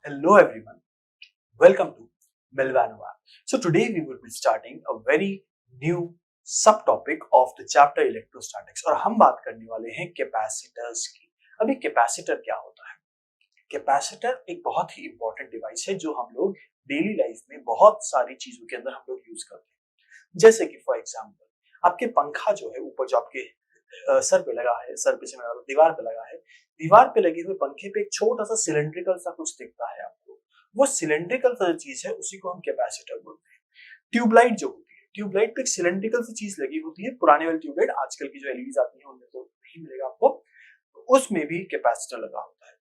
Hello everyone, welcome to Milvanova. So today we will be starting a very new subtopic of the chapter electrostatics और हम बात करने वाले हैं capacitors की। अभी कैपेसिटर क्या होता है? कैपेसिटर एक बहुत ही इंपॉर्टेंट डिवाइस है जो हम लोग डेली लाइफ में बहुत सारी चीजों के अंदर हम लोग यूज करते हैं। जैसे कि फॉर एग्जांपल आपके पंखा जो है ऊपर जो आपके सर पे लगा है, सर पे से मैं दीवार पे लगा है, दीवार पे लगे हुए पंखे पे एक छोटा सा सिलेंड्रिकल सा कुछ दिखता है आपको। वो सिलेंड्रिकल सा चीज है उसी को हम कैपेसिटर बोलते हैं। ट्यूबलाइट जो होती है, ट्यूबलाइट पे एक सिलेंड्रिकल सी चीज लगी होती है। पुराने वाली ट्यूबलाइट, आजकल की जो एलईडीज आती है उनमें तो नहीं मिलेगा आपको, उसमें भी कैपेसिटर लगा होता है।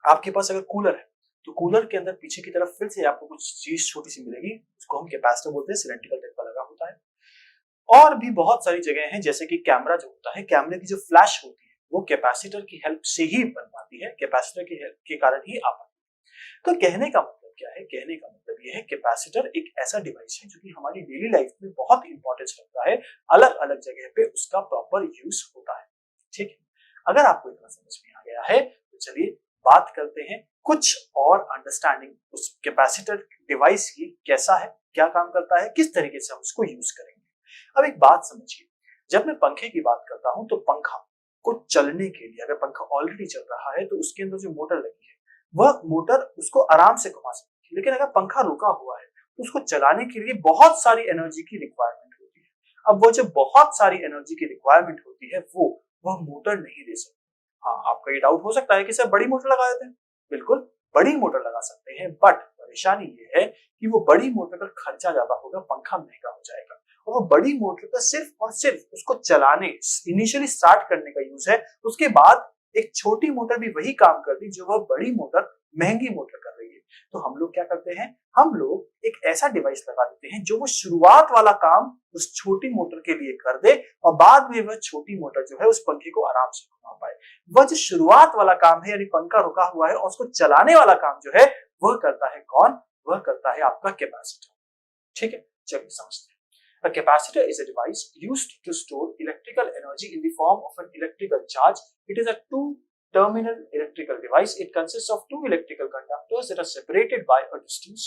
आपके पास अगर कूलर है तो कूलर के अंदर पीछे की तरफ फिर से आपको कुछ चीज छोटी सी मिलेगी, उसको हम कैपेसिटर बोलते हैं, सिलेंड्रिकल टाइप का लगा होता है। और भी बहुत सारी जगह हैं, जैसे कि कैमरा जो होता है, कैमरे की जो फ्लैश होती है वो कैपेसिटर की हेल्प से ही बन पाती है, कैपेसिटर की हेल्प के कारण ही आ पाती है। तो कहने का मतलब क्या है? कहने का मतलब ये है कैपेसिटर एक ऐसा डिवाइस है जो कि हमारी डेली लाइफ में बहुत इंपॉर्टेंस रखता है, अलग अलग जगह पे उसका प्रॉपर यूज होता है। ठीक है, अगर आपको इतना समझ में आ गया है तो चलिए बात करते हैं कुछ और अंडरस्टैंडिंग उस कैपेसिटर डिवाइस की, कैसा है, क्या काम करता है, किस तरीके से हम उसको यूज करेंगे। अब एक बात समझिए, जब मैं पंखे की बात करता हूं तो पंखा को चलने के लिए, अगर पंखा ऑलरेडी चल रहा है तो उसके अंदर जो मोटर लगी है वह मोटर उसको आराम से घुमा सकती है। लेकिन अगर पंखा रुका हुआ है तो उसको चलाने के लिए बहुत सारी एनर्जी की रिक्वायरमेंट होती है। अब वो जो बहुत सारी एनर्जी की रिक्वायरमेंट होती है वह मोटर नहीं दे सकती। हाँ, आपका ये डाउट हो सकता है कि सर बड़ी मोटर लगा देते हैं। बिल्कुल, बड़ी मोटर लगा सकते हैं, बट परेशानी ये है कि वो बड़ी मोटर का खर्चा ज्यादा होगा, पंखा महंगा हो जाएगा। और वो बड़ी मोटर का सिर्फ और सिर्फ उसको चलाने, इनिशियली स्टार्ट करने का यूज है। उसके बाद एक छोटी मोटर भी वही काम करती जो वह बड़ी मोटर, महंगी मोटर कर रही है। तो हम लोग क्या करते हैं, हम लोग एक ऐसा डिवाइस लगा देते हैं जो वो शुरुआत वाला काम उस छोटी मोटर के लिए कर दे और बाद में वह छोटी मोटर जो है उस पंखे को आराम से घुमा पाए। वह जो शुरुआत वाला काम है, यानी पंखा रुका हुआ है और उसको चलाने वाला काम जो है वह करता है कौन? वह करता है आपका कैपेसिटर। ठीक है, चलिए समझते हैं। A capacitor is a device used to store electrical energy in the form of an electrical charge. It is a two-terminal electrical device. It consists of two electrical conductors that are separated by a distance.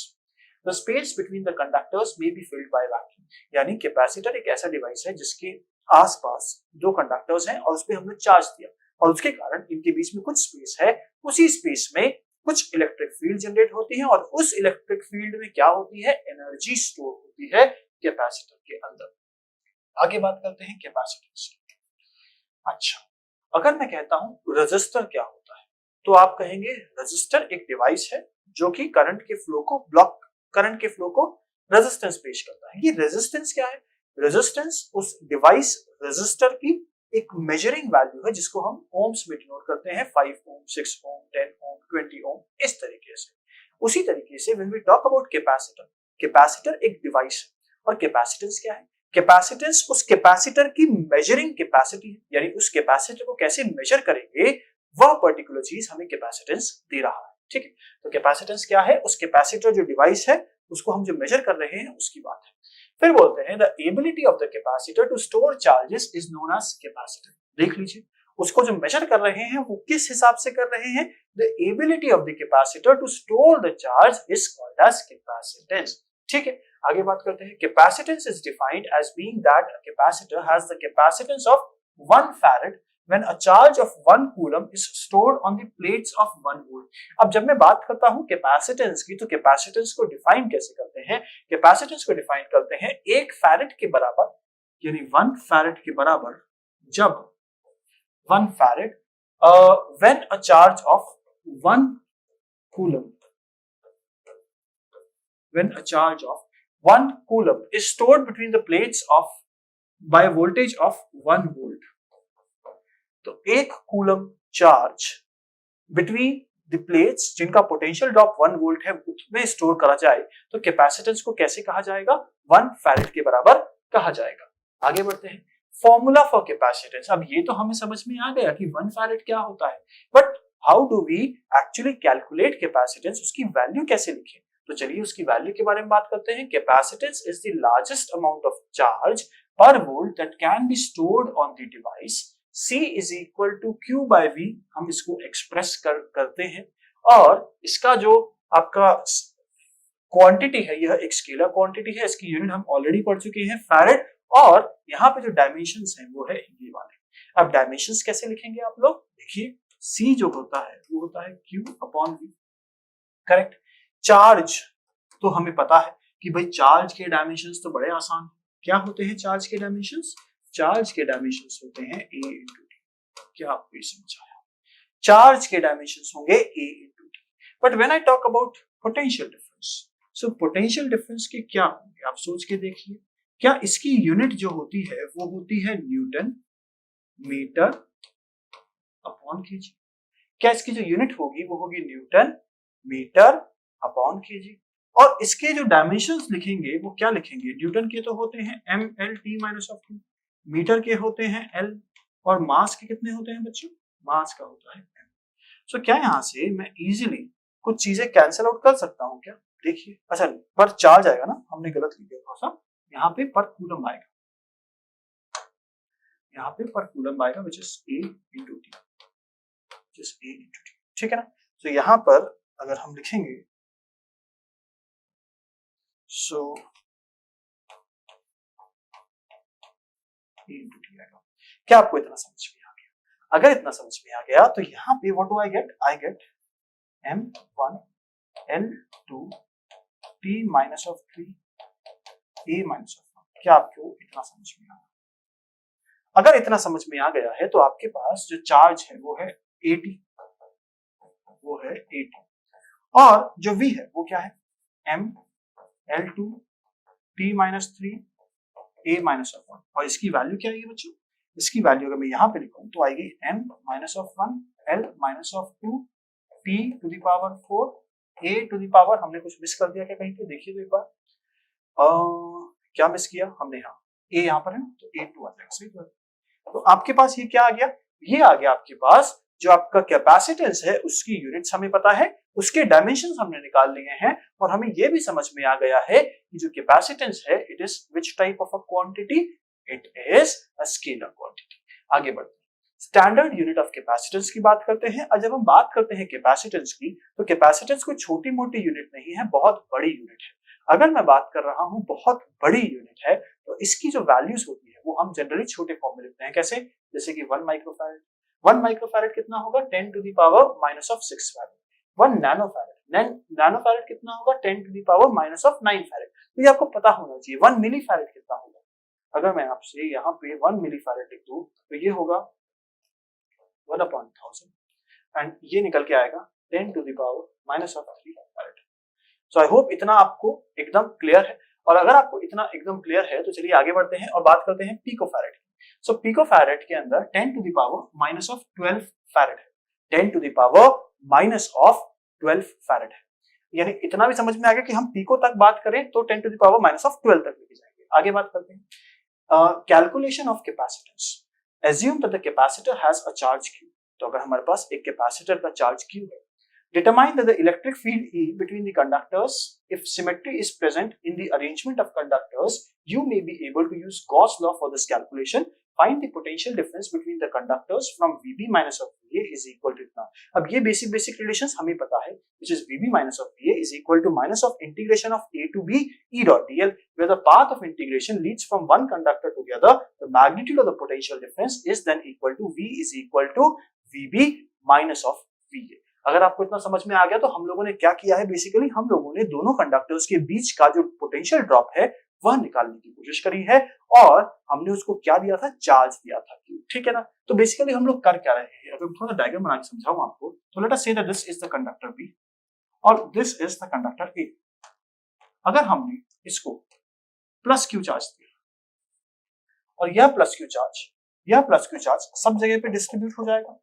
The space between the conductors may be filled by vacuum. यानी capacitor एक ऐसा device है जिसके आसपास दो conductors हैं और उस पर हमने चार्ज दिया और उसके कारण इनके बीच में कुछ स्पेस है। उसी स्पेस में कुछ इलेक्ट्रिक फील्ड जनरेट होती है और उस इलेक्ट्रिक फील्ड में क्या होती है? एनर्जी स्टोर होती है कैपेसिटर के अंदर। आगे बात करते हैं कैपेसिटर से। अच्छा, अगर मैं कहता हूं रेजिस्टर क्या होता है तो आप कहेंगे रेजिस्टर एक डिवाइस है जो कि करंट के फ्लो को रेजिस्टेंस पेश करता है। ये रेजिस्टेंस क्या है? रेजिस्टेंस उस डिवाइस रेजिस्टर की एक मेजरिंग वैल्यू है जिसको हम ओम्स में डिनोट करते हैं, 5 ओम, 6 ओम, 10 ओम, 20 ओम, इस तरीके से। उसी तरीके से when we talk about capacitor, capacitor एक डिवाइस है और कैपेसिटेंस क्या है? कैपेसिटेंस उस कैपेसिटर की मेजरिंग कैपेसिटी है, यानी उस कैपेसिटर को कैसे मेजर करेंगे वह पर्टिकुलर चीज हमें कैपेसिटेंस दे रहा है। ठीक है, तो कैपेसिटेंस क्या है? उस कैपेसिटर जो डिवाइस है उसको हम जो मेजर कर रहे हैं उसकी बात है। फिर बोलते हैं the ability of the capacitor to store charges is known as capacitor. देख लीजिए, उसको जो मेजर कर रहे हैं वो किस हिसाब से कर रहे हैं? The ability of the capacitor to store the charge is called as capacitance. ठीक है, आगे बात करते हैं। Capacitance is defined as being that a capacitor has the capacitance of 1 farad when a charge of 1 coulomb is stored on the plates of 1 volt। अब जब मैं बात करता हूं कैपेसिटेंस की तो कैपेसिटेंस को डिफाइन कैसे करते हैं? कैपेसिटेंस को डिफाइन करते हैं 1 farad के बराबर, यानी 1 farad के बराबर जब 1 farad when a charge of 1 coulomb when a charge of 1 coulomb is stored between the plates of by a voltage of 1 volt। तो 1 coulomb charge between the plates जिनका पोटेंशियल ड्रॉप 1 वोल्ट है उसमें store करा जाए तो capacitance को कैसे कहा जाएगा? 1 फैरेड के बराबर कहा जाएगा। आगे बढ़ते हैं। Formula for capacitance. अब ये तो हमें समझ में आ गया कि 1 फैरेड क्या होता है, but how do we actually calculate capacitance? उसकी वैल्यू कैसे लिखें? तो चलिए उसकी वैल्यू के बारे में बात करते हैं। Capacitance is the largest amount of charge per volt that can be stored on the device. C is equal to Q by V, हम इसको एक्सप्रेस करते हैं और इसका जो आपका क्वांटिटी है, यह एक स्केलर क्वांटिटी है, इसकी यूनिट हम ऑलरेडी पढ़ चुके हैं फैरेड, और यहाँ पे जो डायमेंशंस हैं वो है ये वाले। अब डायमेंशंस कैसे लिखेंगे आप लोग, देखिए C जो होता है वो होता है Q upon V, correct. Charge तो हमें पता है कि भाई चार्ज के डायमेंशंस तो बड़े आसान हैं। क्या होते हैं चार्ज के डायमेंशंस, चार्ज के डायमेंशंस होते हैं A इंटू टी। क्या आपको ये समझ आया, चार्ज के डायमेंशंस होंगे A into T. But when I talk about potential difference, so potential difference के क्या होंगे आप सोच के देखिए, क्या इसकी यूनिट जो होती है वो होती है न्यूटन मीटर अपॉन केजी। क्या इसकी जो यूनिट होगी वो होगी न्यूटन मीटर अपॉन केजी, और इसके जो डायमेंशंस लिखेंगे वो क्या लिखेंगे, न्यूटन के तो होते हैं M L T minus of two, metre के होते हैं एल, और मास के कितने होते हैं बच्चों, मास का होता है एम। सो क्या यहाँ से मैं इजीली कुछ चीजें कैंसिल आउट कर सकता हूँ क्या, देखिए, अच्छा पर चार्ज आएगा ना, हमने गलत लिख दिया थोड़ा सा, यहाँ पे पर कूलम आएगा, यहाँ पे पर कूलम आएगा which is a into T, A into T, ठीक है ना। तो यहाँ पर अगर हम लिखेंगे सो ए इंटू टी आएगा। क्या आपको इतना समझ में आ गया, अगर इतना समझ में आ गया तो यहाँ पे what do I get m1 l2 t minus of 3 a minus of 1। क्या आपको इतना समझ में आ गया, अगर इतना समझ में आ गया है तो आपके पास जो चार्ज है वो है AT, वो है AT, और जो V है वो क्या है m l2 t minus 3 a minus of 1, और इसकी वैल्यू क्या आएगी बच्चों, इसकी वैल्यू अगर मैं यहाँ पे लिखूं तो आएगी m minus of 1 l minus of 2 t to the power 4 a to the power, हमने कुछ मिस कर दिया क्या कहीं पे, देखिए तो एक बार क्या मिस किया हमने, हाँ a यहाँ पर है ना, तो a2 आ जाएगा, सही बात। तो आपके पास ये क्या आ गया, ये आ गया आपके पास जो आपका कैपेसिटेंस है उसकी यूनिट्स हमें पता है, उसके डायमेंशंस हमने निकाल लिए हैं, और हमें ये भी समझ में आ गया है कि जो कैपेसिटेंस है it is which type of a quantity, it is a scalar quantity. आगे बढ़ते हैं, स्टैंडर्ड यूनिट ऑफ कैपेसिटेंस की बात करते हैं। और जब हम बात करते हैं कैपेसिटेंस की, तो कैपेसिटेंस कोई छोटी मोटी यूनिट नहीं है, बहुत बड़ी यूनिट है। अगर मैं बात कर रहा हूं बहुत बड़ी यूनिट है, तो इसकी जो वैल्यूज होती है वो हम जनरली छोटे फॉर्म में लिखते हैं, कैसे, जैसे कि 1 माइक्रोफैरेड, 1 माइक्रोफैरेड कितना होगा 10 to the power minus of 6 farad. 1 nanofarad, nanofarad कितना होगा 10 to the power minus of 9 farad. तो ये आपको पता होना चाहिए। 1 मिलीफैरेड कितना होगा, अगर मैं आपसे यहाँ पे 1 मिलीफैरेड लिख दूं तो ये होगा 1/1000, एंड ये निकल के आएगा 10 to the power minus of 3 farad. So I hope इतना आपको एकदम क्लियर है, और अगर आपको इतना एकदम क्लियर है तो चलिए आगे बढ़ते हैं और बात करते हैं पिकोफैरेड की। सो पिकोफैरेड के अंदर 10 to the power minus of 12 farad है, 10 to the power minus of 12 farad है, यानी इतना भी समझ में आ गया कि हम पिको तक बात करें तो 10 to the power minus of 12 तक लेके जाएंगे। आगे बात करते हैं calculation of capacitance. Assume that the capacitor has a charge Q, तो अगर हमारे पास एक कैपेसिटर का चार्ज Q है, determine that the electric field E between the conductors, if symmetry is present in the arrangement of conductors, you may be able to use Gauss law for this calculation. Find the potential difference between the conductors from VB minus of VA is equal to इतना। अब ये basic relations हमें पता है, which is VB minus of VA is equal to minus of integration of A to B E dot dl, where the path of integration leads from one conductor to the other. The magnitude of the potential difference is then equal to V is equal to VB minus of VA। अगर आपको इतना समझ में आ गया तो हम लोगों ने क्या किया है, बेसिकली हम लोगों ने दोनों कंडक्टर्स के बीच का जो पोटेंशियल ड्रॉप है वह निकालने की कोशिश करी है, और हमने उसको क्या दिया था, चार्ज दिया था, ठीक है ना। तो बेसिकली हम लोग कर क्या रहे हैं, अगर थोड़ा डायग्राम बना के समझाऊं आपको, तो let us say that this is the conductor B और this is the conductor A. अगर हमने इसको प्लस क्यू चार्ज दिया और यह प्लस क्यू चार्ज सब जगह पे डिस्ट्रीब्यूट हो जाएगा,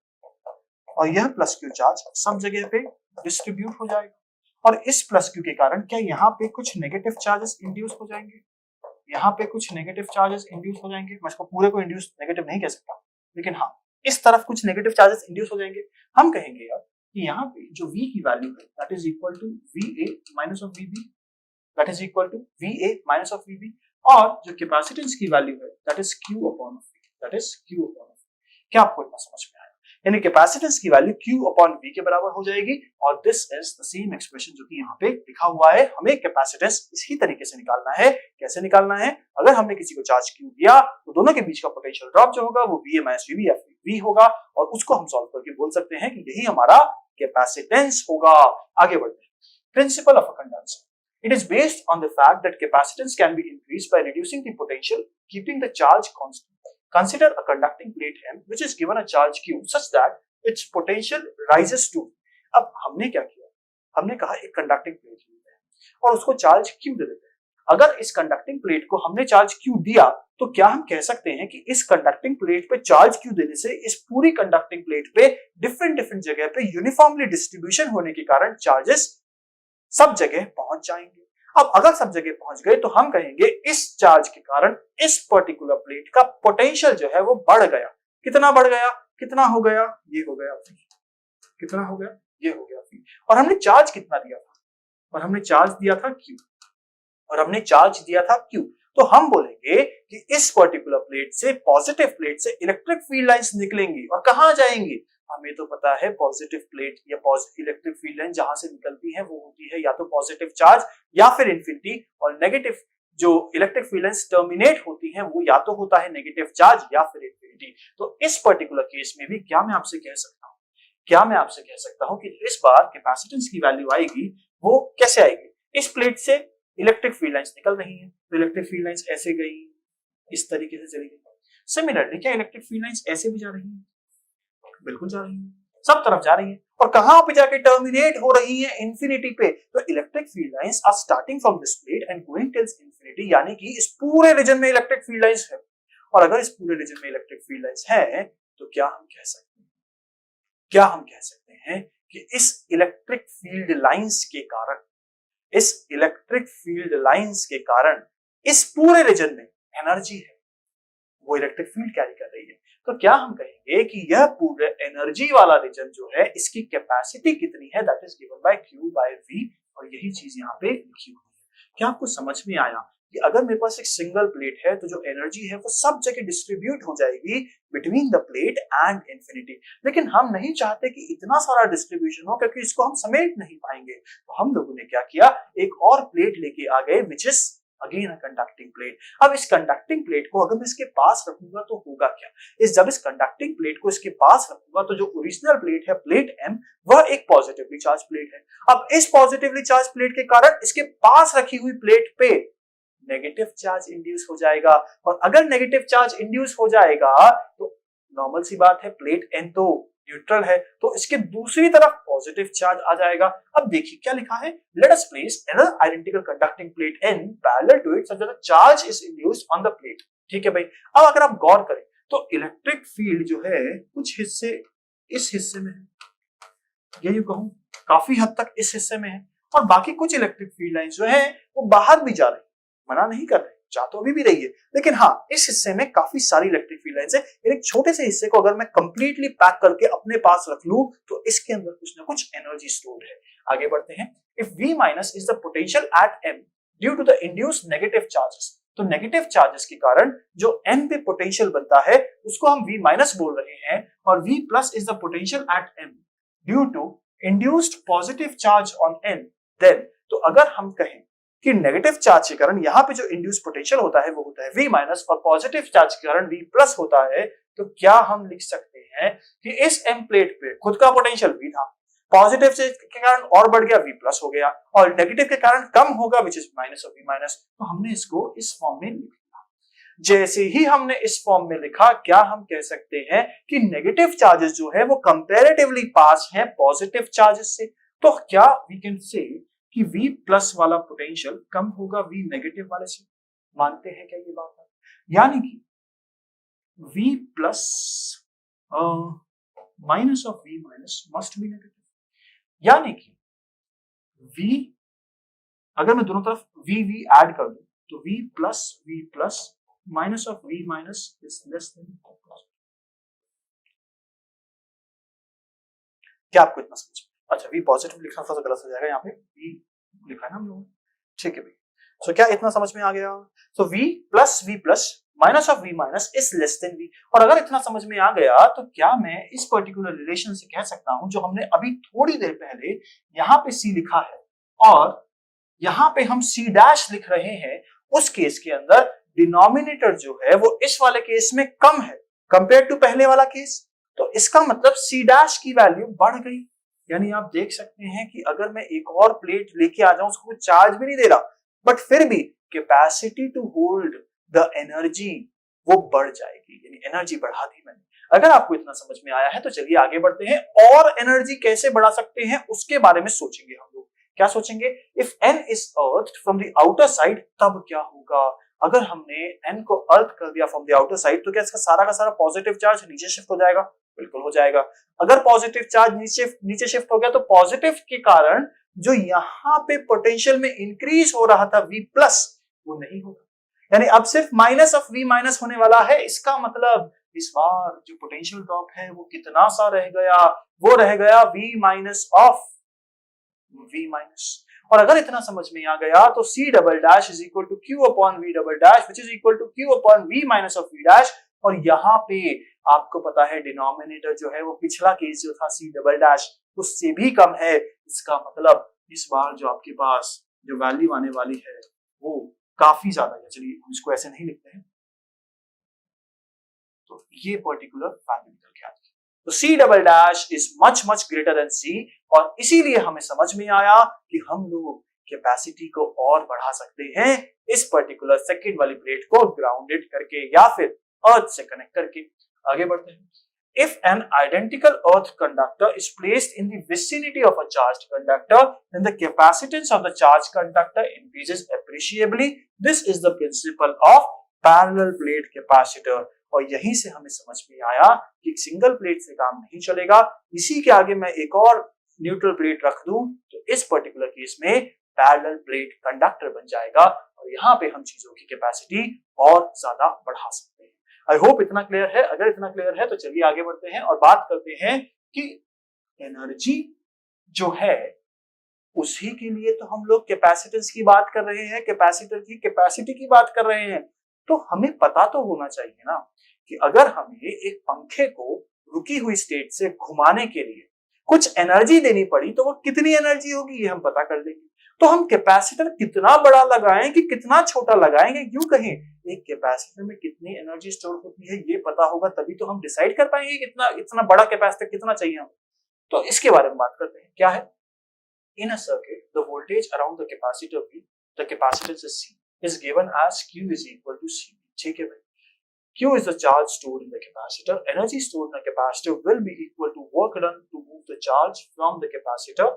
और यह प्लस क्यू चार्ज सब जगह पे डिस्ट्रीब्यूट हो जाएगा, और इस प्लस क्यू के कारण क्या यहाँ पे कुछ नेगेटिव चार्जेस इंड्यूस हो जाएंगे, यहाँ पे कुछ नेगेटिव चार्जेस इंड्यूस हो जाएंगे। मैं इसको पूरे को इंड्यूस नेगेटिव नहीं कह सकता, लेकिन हाँ इस तरफ कुछ नेगेटिव चार्जेस इंड्यूस हो जाएंगे। हम कहेंगे यार कि यहाँ पे जो V की वैल्यू है that is equal to VA minus of VB, that is equal to VA minus of VB, और जो कैपेसिटेंस की वैल्यू है that is Q upon V, that is Q upon V। क्या आपको इतना समझ में आया? यानी कैपेसिटेंस की वैल्यू Q अपॉन V के बराबर हो जाएगी और this is the same expression जो कि यहाँ पे लिखा हुआ है। हमें कैपेसिटेंस इसी तरीके से निकालना है। कैसे निकालना है? अगर हमने किसी को चार्ज Q दिया तो दोनों के बीच का पोटेंशियल ड्रॉप जो होगा वो VA माइनस VB या V होगा और उसको हम सॉल्व करके बोल सकते हैं कि यही हमारा कैपेसिटेंस होगा। आगे बढ़ते हैं। Principle of a conductor. It is based on the fact that capacitance can be increased by reducing the potential, keeping the charge constant. Consider a conducting plate M which is given a charge Q such that its potential rises to. अब हमने क्या किया? हमने कहा एक conducting plate लेते हैं और उसको चार्ज Q दे देते हैं। अगर इस कंडक्टिंग प्लेट को हमने चार्ज Q दिया तो क्या हम कह सकते हैं कि इस कंडक्टिंग प्लेट पे चार्ज Q देने से इस पूरी कंडक्टिंग प्लेट पे डिफरेंट जगह पे यूनिफॉर्मली डिस्ट्रीब्यूशन होने के कारण चार्जेस सब जगह पहुंच जाएंगे। अब अगर सब जगह पहुंच गए तो हम कहेंगे इस चार्ज के कारण इस पर्टिकुलर प्लेट का पोटेंशियल जो है वो बढ़ गया। कितना बढ़ गया? कितना हो गया? ये हो गया। कितना हो गया? ये हो गया। और हमने चार्ज कितना दिया था? और हमने चार्ज दिया था Q। और हमने चार्ज दिया था Q। तो हम बोलेंगे कि इस पर्टिकुलर प्लेट से, पॉजिटिव प्लेट से इलेक्ट्रिक फील्ड लाइंस निकलेंगी और कहां जाएंगी? हमें तो पता है पॉजिटिव प्लेट या इलेक्ट्रिक फील्ड लाइन जहां से निकलती है वो होती है या तो पॉजिटिव चार्ज या फिर इंफिनिटी, और नेगेटिव जो इलेक्ट्रिक फील्ड लाइंस टर्मिनेट होती हैं वो या तो होता है नेगेटिव चार्ज या फिर इंफिनिटी। तो इस पर्टिकुलर केस में भी क्या मैं आपसे कह सकता हूं कि इस बार कैपेसिटेंस की वैल्यू आएगी वो कैसे आएगी? इस प्लेट से इलेक्ट्रिक फील्ड लाइंस निकल रही हैं तो इलेक्ट्रिक फील्ड लाइंस ऐसे गई, इस तरीके से चली गई। सिमिलरली क्या इलेक्ट्रिक फील्ड लाइंस ऐसे भी जा रही हैं? बिल्कुल जा रही है, सब तरफ जा रही है। और कहां पे जाके टर्मिनेट हो रही है? इंफिनिटी पे। तो electric field lines are starting from this plate and going till infinity, यानी कि इस पूरे रीजन में इलेक्ट्रिक फील्ड लाइंस है। और अगर इस पूरे रीजन में इलेक्ट्रिक फील्ड लाइंस है तो क्या हम कह सकते हैं कि इस इलेक्ट्रिक फील्ड लाइंस के कारण इस पूरे रीजन में एनर्जी है, वो इलेक्ट्रिक फील्ड कैरी कर रही है। तो क्या हम कहेंगे कि यह पूरे एनर्जी वाला रीजन जो है इसकी कैपेसिटी कितनी है? That is given by Q by V, और यही चीज यहाँ पे लिखी हुई है। क्या आपको समझ में आया कि अगर मेरे पास एक सिंगल प्लेट है तो जो एनर्जी है वो सब जगह डिस्ट्रीब्यूट हो जाएगी between the plate and infinity, लेकिन हम नहीं चाहते कि इतना सारा डिस्ट्रीब्यूशन हो क्योंकि इसको हम समेट नहीं पाएंगे। तो हम लोगों ने क्या किया, एक और प्लेट लेके आ गए which is again a conducting plate. अब इस कंडक्टिंग प्लेट को अगर मैं इसके पास रखूंगा तो होगा क्या? जब इस कंडक्टिंग प्लेट को इसके पास रखूंगा तो जो ओरिजिनल प्लेट है प्लेट M वह एक पॉजिटिवली चार्ज प्लेट है। अब इस पॉजिटिवली चार्ज प्लेट के कारण इसके पास रखी हुई प्लेट पे नेगेटिव चार्ज इंड्यूस हो जाएगा, और अगर नेगेटिव चार्ज इंड्यूस हो जाएगा तो नॉर्मल सी बात है प्लेट N तो न्यूट्रल है तो इसके दूसरी तरफ पॉजिटिव चार्ज आ जाएगा। अब देखिए क्या लिखा है, let us place another identical conducting plate N parallel to it such that charge is induced on the plate. ठीक है भाई। अब अगर आप गौर करें तो इलेक्ट्रिक फील्ड जो है कुछ हिस्से इस हिस्से में है, ये कहूं काफी हद तक इस हिस्से में है, और बाकी कुछ इलेक्ट्रिक फील्ड लाइंस जो है वो बाहर भी जा रही है, मना नहीं कर रहे, जा तो अभी भी रही है, लेकिन हाँ इस हिस्से में काफी सारी इलेक्ट्रिक फील्ड लाइंस है। एक छोटे से हिस्से को अगर मैं कंप्लीटली पैक करके अपने पास रख लूं तो इसके अंदर कुछ ना कुछ एनर्जी स्टोर है। आगे बढ़ते हैं। If V minus is the potential at M due to the induced negative charges, तो नेगेटिव चार्जेस के कारण जो M पे पोटेंशियल बनता है उसको हम V माइनस बोल रहे हैं, और V plus is the potential at M due to induced positive charge on N। Then तो अगर हम कहें कि नेगेटिव चार्ज के कारण यहाँ पे जो इंड्यूस पोटेंशियल होता है वो होता है V माइनस, और पॉजिटिव चार्ज के कारण V प्लस होता है, तो क्या हम लिख सकते हैं कि इस M प्लेट पे खुद का पोटेंशियल V था, पॉजिटिव से के कारण और बढ़ गया V प्लस हो गया, और नेगेटिव के कारण कम होगा which is minus of V minus. तो हमने इसको इस फॉर्म में लिख दिया। जैसे ही हमने इस फॉर्म में लिखा, क्या हम कह सकते हैं कि नेगेटिव चार्जेस जो है वो कंपैरेटिवली पास हैं पॉजिटिव चार्जेस से। तो क्या वी कैन से कि V प्लस वाला पोटेंशियल कम होगा V नेगेटिव वाले से? मानते हैं क्या ये बात है? यानी कि V plus minus of V minus must be negative, यानी कि V अगर मैं दोनों तरफ V ऐड कर दूं तो V plus minus of V minus is less then. क्या आपको इतना समझ में? अच्छा V पॉजिटिव लिखना थोड़ा सा गलत हो जाएगा, यहाँ पे V लिखा है ना हम लोगों ने, ठीक है भाई। सो क्या इतना समझ में आ गया? So V plus minus of V minus is less than V. और अगर इतना समझ में आ गया तो क्या मैं इस पर्टिकुलर रिलेशन से कह सकता हूं जो हमने अभी थोड़ी देर पहले यहाँ पे सी लिखा है और यहाँ पे हम सी डैश लिख रहे हैं, उस केस के अंदर डिनोमिनेटर जो है वो इस वाले केस में कम है कंपेयर टू पहले वाला केस। तो इसका मतलब सी डैश की वैल्यू बढ़ गई। यानी आप देख सकते हैं कि अगर मैं एक और प्लेट लेके आ जाऊं, उसको चार्ज भी नहीं दे रहा, बट फिर भी capacity to hold the energy वो बढ़ जाएगी, यानी एनर्जी बढ़ा दी मैंने। अगर आपको इतना समझ में आया है तो चलिए आगे बढ़ते हैं और एनर्जी कैसे बढ़ा सकते हैं उसके बारे में सोचेंगे हम लोग। क्या सोचेंगे? If n is earthed from the outer side तब क्या होगा? अगर हमने n को अर्थ कर दिया फ्रॉम द आउटर साइड तो क्या इसका सारा का सारा पॉजिटिव चार्ज नीचे शिफ्ट हो जाएगा? बिल्कुल हो जाएगा। अगर पॉजिटिव चार्ज नीचे शिफ्ट हो गया तो पॉजिटिव के कारण जो यहाँ पे पोटेंशियल में इंक्रीज हो रहा था V प्लस वो नहीं होगा, यानी अब सिर्फ माइनस ऑफ V माइनस होने वाला है। इसका मतलब इस बार जो पोटेंशियल ड्रॉप है वो कितना सा रह गया? वो रह गया V minus of V minus. और अगर इतना समझ में आ गया तो C double dash is equal to Q upon V double dash which is equal to Q upon V minus of V dash. और यहाँ पे आपको पता है डिनोमिनेटर जो है वो पिछला केस जो था C डबल डैश उससे भी कम है। इसका मतलब इस बार जो आपके पास जो वैल्यू आने वाली है वो काफी ज्यादा है। चलिए हम इसको ऐसे नहीं लिखते हैं, तो ये पर्टिकुलर वैल्यू निकल के आती है। तो C double dash is much greater than C और इसीलिए हमें समझ में आया कि हम लोग कैपेसिटी को और बढ़ा सकते हैं इस पर्टिकुलर सेकंड वाली प्लेट को ग्राउंडेड करके या फिर अर्थ से कनेक्ट करके। आगे बढ़ते हैं। If an identical earth conductor is placed in the vicinity of a charged conductor, then the capacitance of the charged conductor increases appreciably. This is the principle of parallel plate capacitor। और यहीं से हमें समझ में आया कि single plate से काम नहीं चलेगा, इसी के आगे मैं एक और न्यूट्रल प्लेट रख दूं तो इस पर्टिकुलर केस में पैरेलल प्लेट कंडक्टर बन जाएगा और यहाँ पे हम चीजों की कैपेसिटी और ज्यादा बढ़ा सकते हैं। आई होप इतना क्लियर है। अगर इतना क्लियर है तो चलिए आगे बढ़ते हैं और बात करते हैं कि एनर्जी जो है उसी के लिए तो हम लोग कैपेसिटेंस की बात कर रहे हैं, कैपेसिटर की कैपेसिटी की बात कर रहे हैं। तो हमें पता तो होना चाहिए ना कि अगर हमें एक पंखे को रुकी हुई स्टेट से घुमाने के लिए कुछ एनर्जी देनी पड़ी तो वो कितनी एनर्जी होगी ये हम पता कर लेंगे। तो हम कैपेसिटर कितना बड़ा लगाएं कि कितना छोटा लगाएंगे, यूं कहें एक कैपेसिटर में कितनी एनर्जी स्टोर होती है ये पता होगा तभी तो हम डिसाइड कर पाएंगे कितना इतना बड़ा कैपेसिटर कितना चाहिए हमें। तो इसके बारे में बात करते हैं। क्या है? In a circuit, the voltage around the capacitor V, the capacitance is C, is given as Q is equal to C। ठीक है भाई, Q is the charge stored in the capacitor. Energy stored in the capacitor will be equal to work done to move the charge from the capacitor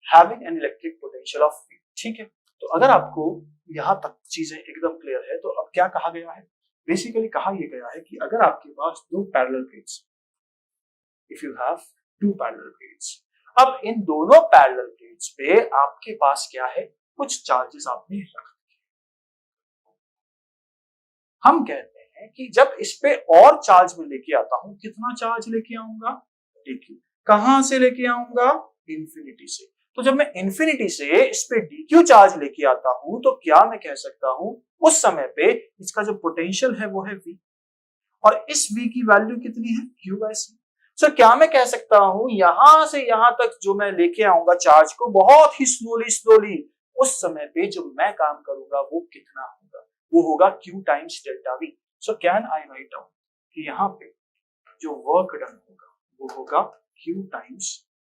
having an electric potential of V। ठीक है, तो अगर आपको यहाँ तक चीजें एकदम clear है तो अब क्या कहा गया है? बेसिकली कहा यह गया है कि अगर आपके पास दो parallel plates, if you have two parallel plates, अब इन दोनों पैरेलल प्लेट्स पे आपके पास क्या है? कुछ चार्जेस आपने रख दिए। हम कहते हैं कि जब इस पे और चार्ज में लेके आता हूं, कितना चार्ज लेके आऊंगा? dq। कहां से लेके आऊंगा? इंफिनिटी से। तो जब मैं इंफिनिटी से इस पे dq चार्ज लेके आता हूं तो क्या मैं कह सकता हूं उस समय पे इसका जो पोटेंशियल है वो है v और इस v की वैल्यू कितनी है? q/c। सो क्या मैं कह सकता हूं यहां से यहां तक जो मैं लेके आऊंगा चार्ज को बहुत ही स्लोली उस समय पे जो मैं काम करूंगा वो कितना होगा? वो होगा q times delta v। So can I write down कि यहाँ पे जो वर्क डन होगा वो होगा q टाइम्स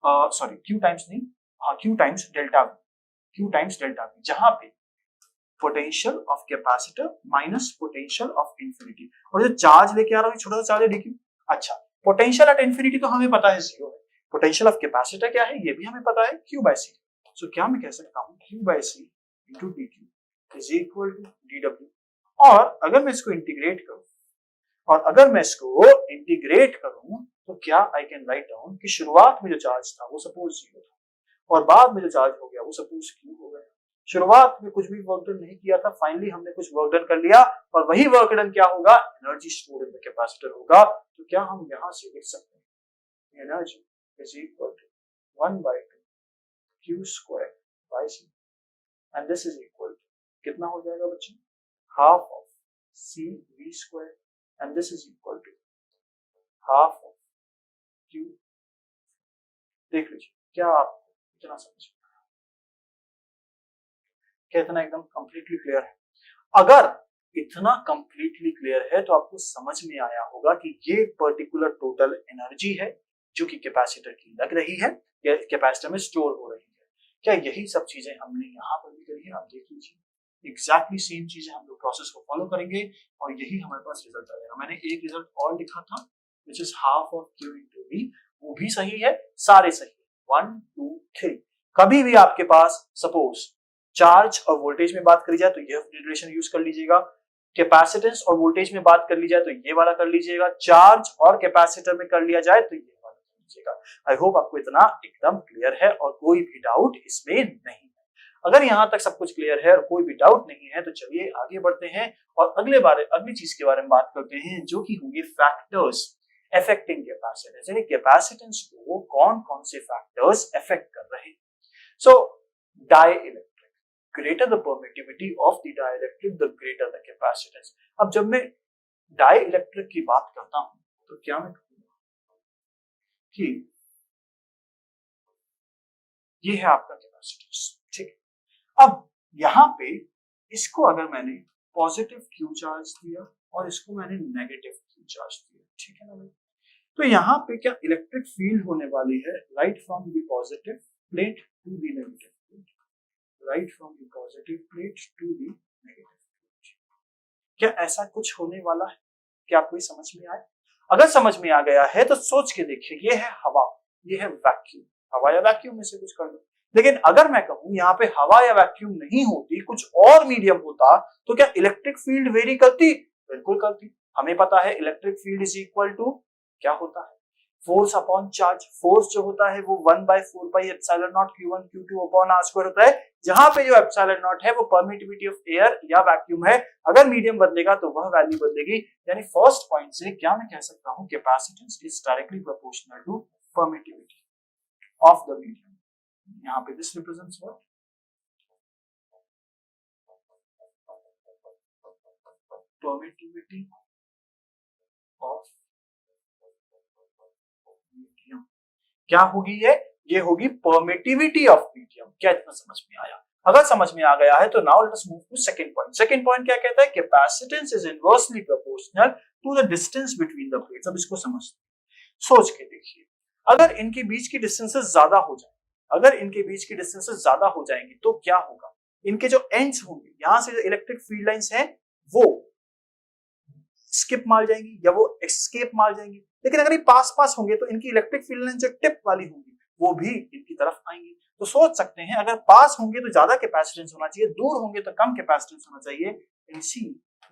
q टाइम्स नहीं, हाँ q टाइम्स डेल्टा v, जहां पे potential of capacitor minus potential of infinity और जो चार्ज लेके आ रहा हूं छोटा सा चार्ज है dq। अच्छा, पोटेंशियल एट इंफिनिटी तो हमें पता है 0 है, पोटेंशियल ऑफ कैपेसिटर क्या है ये भी हमें पता है q/c। सो क्या मैं कह सकता हूं q/c into dq is equal to dw। और अगर मैं इसको इंटीग्रेट करूं तो क्या आई कैन राइट डाउन कि शुरुआत में जो चार्ज था वो सपोज 0 था और बाद में जो चार्ज हो गया वो सपोज q हो गया। शुरुआत में कुछ भी वर्क डन नहीं किया था, फाइनली हमने कुछ वर्क डन कर लिया और वही वर्क डन क्या होगा? Energy stored in the capacitor होगा। तो क्या हम यहां से लिख सकते हैं energy is equal to 1/2 q square by c and this is equal to कितना हो जाएगा बच्चे? Half of C V square and this is equal to half of Q। देख लीजिए क्या आप इतना समझ में आया? क्या इतना एकदम कंप्लीटली क्लियर है? अगर इतना कंप्लीटली क्लियर है तो आपको समझ में आया होगा कि ये पर्टिकुलर टोटल एनर्जी है जो कि कैपेसिटर की लग रही है या कैपेसिटर में स्टोर हो रही है। क्या यही सब चीजें हमने यहाँ पर भी करी है? आप देख लीजिए एग्जैक्टली सेम चीजें हम लोग प्रोसेस को फॉलो करेंगे और यही हमारे पास रिजल्ट आएगा। मैंने एक रिजल्ट और लिखा था which is half of Q into V, वो भी सही है, सारे सही है। 1 2 3। कभी भी आपके पास सपोज चार्ज और वोल्टेज में बात करी जाए तो यह रिलेशन यूज कर लीजिएगा, कैपेसिटेंस और वोल्टेज में बात कर ली जाए तो ये वाला कर लीजिएगा, चार्ज और कैपेसिटर में कर लिया जाए तो ये वाला कर लीजिएगा। आई होप आपको इतना एकदम क्लियर है और कोई भी डाउट इसमें नहीं है। अगर यहां तक सब कुछ क्लियर है और कोई भी डाउट नहीं है तो चलिए आगे बढ़ते हैं और अगली चीज के बारे में बात करते हैं जो कि होंगे फैक्टर्स अफेक्टिंग कैपेसिटेंस, यानी कैपेसिटेंस को कौन कौन से फैक्टर्स अफेक्ट कर रहे हैं। सो dielectric, greater the permittivity of the dielectric the greater the capacitance। अब जब मैं डाइइलेक्ट्रिक की बात करता हूं तो क्या मैं कहूंगा कि ये है आपका कैपेसिटेंस, ठीक है। अब यहां पे इसको अगर मैंने पॉजिटिव Q चार्ज दिया और इसको मैंने नेगेटिव Q चार्ज दिया, ठीक है ना भाई, तो यहाँ पे क्या इलेक्ट्रिक फील्ड होने वाली है right from the positive plate to the negative plate, right from the positive plate to the negative plate. क्या ऐसा कुछ होने वाला है? क्या आपको समझ में आए? अगर समझ में आ गया है तो सोच के देखिए, ये है हवा, ये है वैक्यूम, हवा या वैक्यूम में से कुछ कर लो। लेकिन अगर मैं कहूं यहाँ पे हवा या वैक्यूम नहीं होती, कुछ और मीडियम होता, तो क्या इलेक्ट्रिक फील्ड वेरी करती? बिल्कुल करती। हमें पता है electric field is equal to क्या होता है, फोर्स अपॉन चार्ज। फोर्स जो होता है वो 1/4 pi epsilon not Q1 Q2 upon R square होता है, जहां पे जो एप्सिलॉन नॉट है वो परमिटिविटी ऑफ एयर या वैक्यूम है। अगर मीडियम बदलेगा तो वह वैल्यू बदलेगी। यानी फर्स्ट पॉइंट से क्या मैं कह सकता हूं, capacitance is directly proportional to permittivity of the medium. यहाँ पे this represents what, permittivity of medium. क्या होगी ये होगी परमिटिविटी ऑफ मीडियम। क्या इतना समझ में आया? अगर समझ में आ गया है तो now let's move to second point. Second point क्या कहता है, capacitance is inversely proportional to the distance between the plates. अब इसको समझते हैं, सोच के देखिए, अगर इनके बीच की डिस्टेंसेस ज्यादा हो जाए, अगर इनके बीच की डिस्टेंसेस ज्यादा हो जाएंगी तो क्या होगा, इनके जो एंड्स होंगे, यहां से जो इलेक्ट्रिक फील्ड लाइंस हैं वो स्किप मार जाएंगी या वो एस्केप मार जाएंगी। लेकिन अगर ये पास पास होंगे तो इनकी इलेक्ट्रिक फील्ड लाइन जो टिप वाली होंगी वो भी इनकी तरफ आएंगी। तो सोच सकते हैं, अगर पास होंगे तो ज्यादा कैपेसिटेंस होना चाहिए, दूर होंगे तो कम कैपेसिटेंस होना चाहिए। And C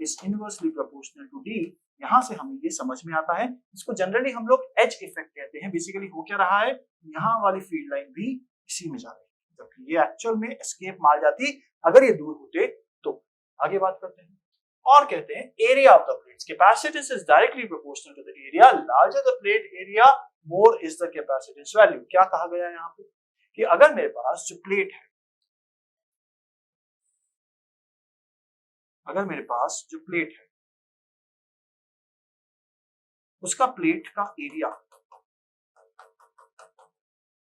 is inversely proportional to D। यहां से हमें ये समझ में आता है, इसको जनरली हम लोग एज इफेक्ट कहते हैं। बेसिकली हो क्या रहा है, यहाँ वाली फील्ड लाइन भी इसी में जा रही है, जबकि ये एक्चुअल में एस्केप मार जाती अगर ये दूर होते। तो आगे बात करते हैं और कहते हैं area of the plates, capacitance is directly proportional to the area, larger the plate area more is the capacitance value. क्या कहा गया है यहाँ पे कि अगर मेरे पास जो प्लेट है, अगर मेरे पास जो प्लेट है उसका प्लेट का एरिया,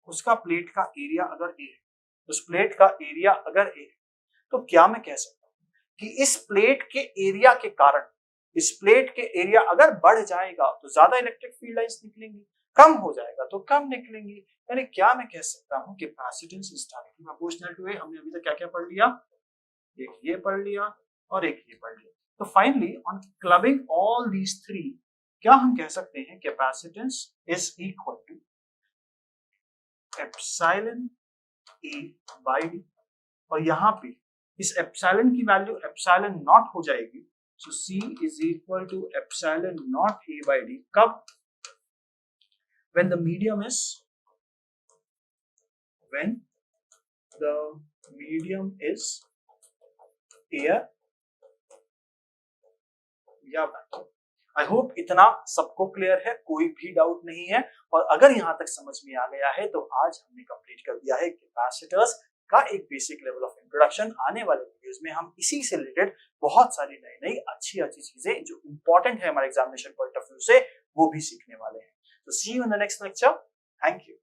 उसका प्लेट का एरिया अगर A है, उस प्लेट का एरिया अगर A है, तो क्या मैं कह सकता हूं कि इस प्लेट के एरिया के कारण, इस प्लेट के एरिया अगर बढ़ जाएगा तो ज्यादा इलेक्ट्रिक फील्ड लाइंस निकलेंगी, कम हो जाएगा तो कम निकलेंगी। यानी क्या मैं कह सकता हूं कि capacitance is directly proportional to A। हमने अभी तक क्या क्या पढ़ लिया, एक ये पढ़ लिया और एक ये पढ़ लिया। तो finally on clubbing all these three, क्या हम कह सकते हैं capacitance is equal to epsilon A by D। और यहाँ पे इस एप्सिलॉन की वैल्यू एप्सिलॉन नॉट हो जाएगी। So C is equal to epsilon naught A by D। कब? when the medium is air या वैक्यूम। आई होप इतना सबको क्लियर है, कोई भी डाउट नहीं है। और अगर यहां तक समझ में आ गया है तो आज हमने कंप्लीट कर दिया है कैपेसिटर्स, का एक बेसिक लेवल ऑफ इंट्रोडक्शन। आने वाले वीडियोस में हम इसी से रिलेटेड बहुत सारी नई नई अच्छी अच्छी चीजें जो इंपॉर्टेंट है हमारे एग्जामिनेशन पॉइंट ऑफ व्यू से वो भी सीखने वाले हैं। तो see you in the next lecture. Thank you.